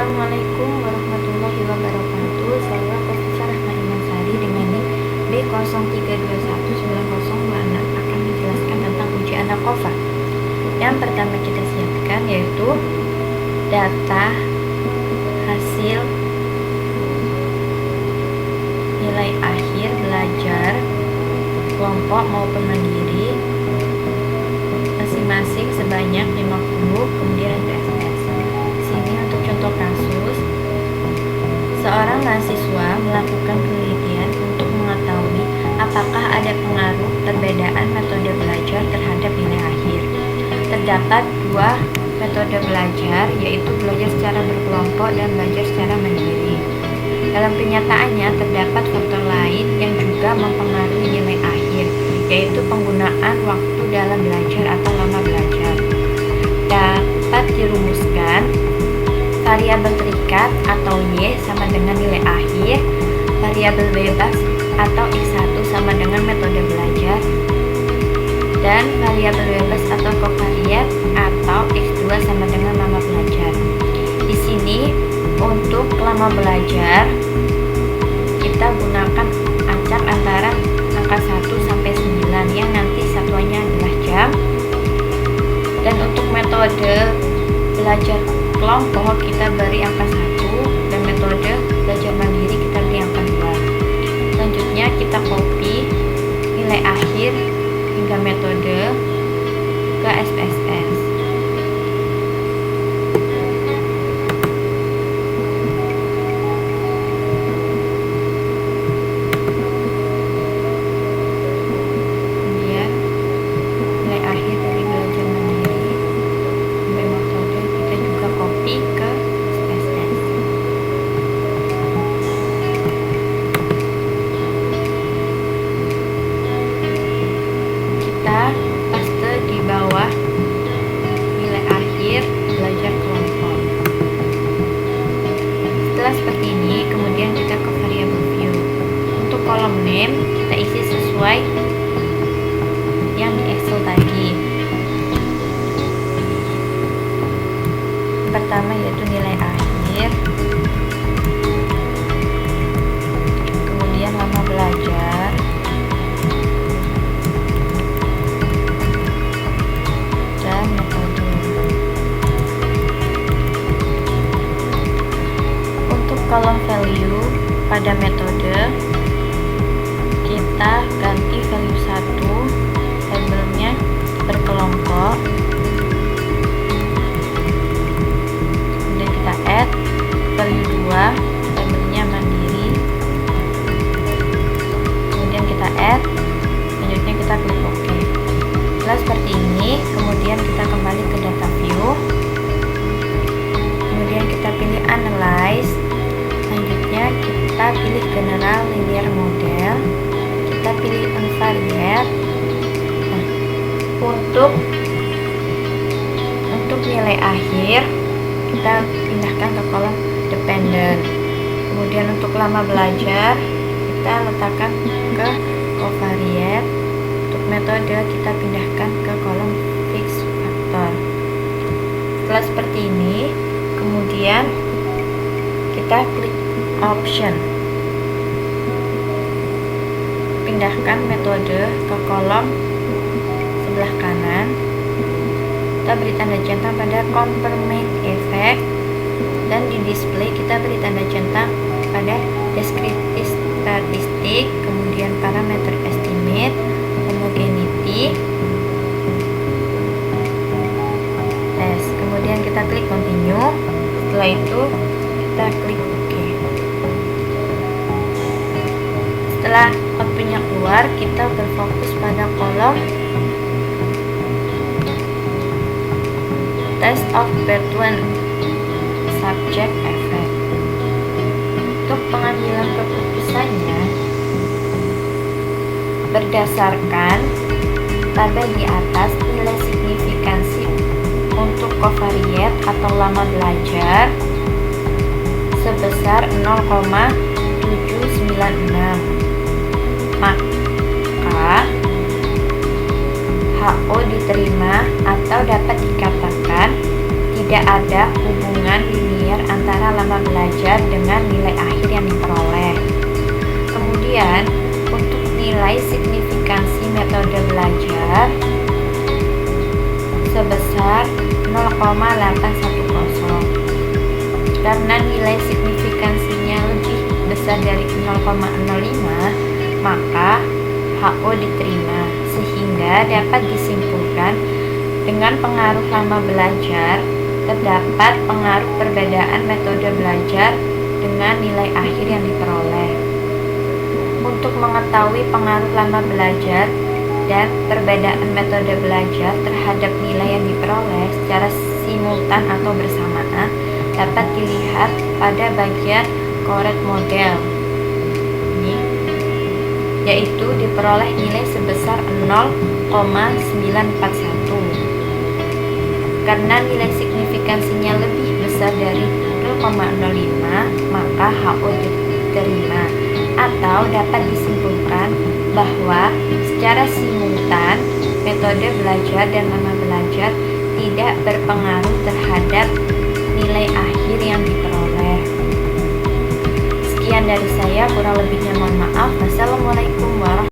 Assalamualaikum warahmatullahi wabarakatuh. Saya Profesor Rahma Imansari dengan NIM B03219026 akan menjelaskan tentang ujian Nakofa. Yang pertama kita siapkan yaitu data hasil nilai akhir belajar kelompok maupun mandiri masing-masing sebanyak 50, kemudian ada SPS. Sini untuk contoh kasus, seorang mahasiswa melakukan penelitian untuk mengetahui apakah ada pengaruh perbedaan metode belajar terhadap nilai akhir. Terdapat dua metode belajar, yaitu belajar secara berkelompok dan belajar secara mandiri. Dalam kenyataannya terdapat faktor lain yang juga mempengaruhi nilai akhir, yaitu penggunaan waktu dalam belajar atau lama belajar. Dapat dirumuskan variabel terikat atau Y sama dengan nilai akhir, variabel bebas atau X1 sama dengan metode belajar, dan variabel bebas atau covariat atau X2 sama dengan lama belajar. Di sini untuk lama belajar kita gunakan acak antara angka 1 sampai 9 yang nanti satuannya adalah jam. Dan untuk metode belajar kelompok kita beri angka 1 dan metode belajar mandiri kita beri angka 2. Selanjutnya kita copy nilai akhir hingga metode ke SPSS. Paste di bawah nilai akhir belajar kelompok. Setelah seperti ini, kemudian kita ke variable view. Untuk kolom name kita isi sesuai yang di Excel tadi. Pertama yaitu nilai akhir, kemudian lama belajar, kolom value pada metode kita ganti value 1 labelnya berkelompok, kemudian kita add value 2 labelnya mandiri, kemudian kita add, selanjutnya kita klik OK. Setelah seperti ini, kemudian kita kembali ke data view, kemudian kita pilih analyze. Selanjutnya kita pilih general linear model, kita pilih unvariate. Nah, untuk nilai akhir kita pindahkan ke kolom dependent. Kemudian untuk lama belajar kita letakkan ke covariate. Untuk metode kita pindahkan ke kolom fix factor. Setelah seperti ini, kemudian kita klik option, pindahkan metode ke kolom sebelah kanan, kita beri tanda centang pada confirmate effect, dan di display kita beri tanda centang pada descriptive statistik, kemudian parameter estimate, homogeneity, test. Kemudian kita klik continue. Setelah itu kita klik OK. Setelah outputnya keluar, kita berfokus pada kolom test of between subject effect. Untuk pengambilan keputusannya berdasarkan tabel di atas, nilai signifikansi untuk covariate atau lama belajar sebesar 0,796, maka HO diterima atau dapat dikatakan tidak ada hubungan linier antara lama belajar dengan nilai akhir yang diperoleh. Kemudian, untuk nilai signifikansi metode belajar sebesar 0,810. Karena nilai signifikansinya lebih besar dari 0,05, maka HO diterima, sehingga dapat disimpulkan dengan pengaruh lama belajar terdapat pengaruh perbedaan metode belajar dengan nilai akhir yang diperoleh. Untuk mengetahui pengaruh lama belajar dan perbedaan metode belajar terhadap nilai yang diperoleh secara simultan atau bersamaan dapat dilihat pada bagian correct model ini, yaitu diperoleh nilai sebesar 0,941. Karena nilai signifikansinya lebih besar dari 0,05, maka HO diterima, atau dapat disimpulkan bahwa secara simultan metode belajar dan lama belajar tidak berpengaruh terhadap nilai akhir yang diperoleh. Sekian dari saya, kurang lebihnya mohon maaf. Wassalamualaikum warahmatullahi wabarakatuh.